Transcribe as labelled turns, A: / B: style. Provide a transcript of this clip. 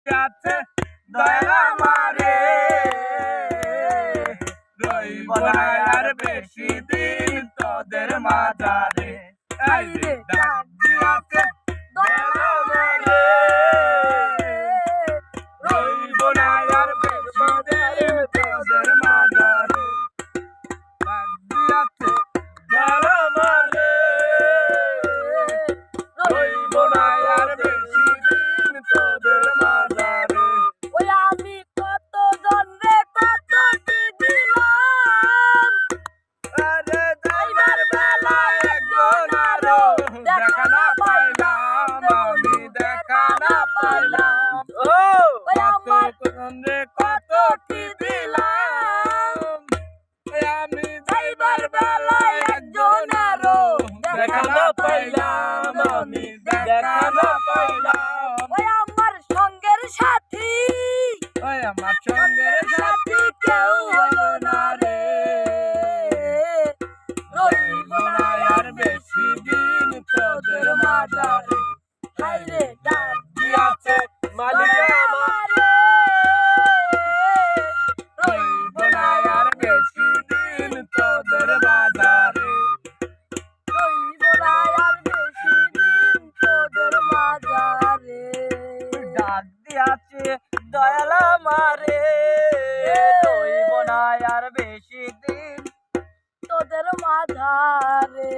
A: আছে দয়াল আমারে রইব না আর বেশি দিন তোদের মাঝারে এই রে ডাক দিয়াছে দয়াল আমারে রইব না আর বেশি দিন তোদের মাঝারে ডাক দিয়াছে দয়াল আমারে রইব না আর বেশি দিন তোদের মাঝারে
B: ওই আমি কত জনরে কত কি দিলাম
A: আরে যাইবার বেলায় একজন আরো দেখা না পাইলাম আমি দেখা না পাইলাম ও
B: ওই আমার
A: রে কত কি দিলাম আমি যাইবার বেলায় একজন আরো দেখা না পাইলাম আমি দেখা না পাইলাম
B: ওই আমার সঙ্গের সাথী
A: ওই আমার সঙ্গের সাথী কেউ হলো না রে রইব না আর বেশি দিন তোদের মাঝারে
B: হাইরে ডাক
A: দিয়াছে মালিক
B: আমারে
A: রইব না আর বেশি দিন তোদের মাঝারে
B: রইব না আর বেশি দিন তোদের মাঝারে
A: ডাক দিয়াছে দয়াল আমারে রইব না আর বেশি দিন
B: তোদের মাঝারে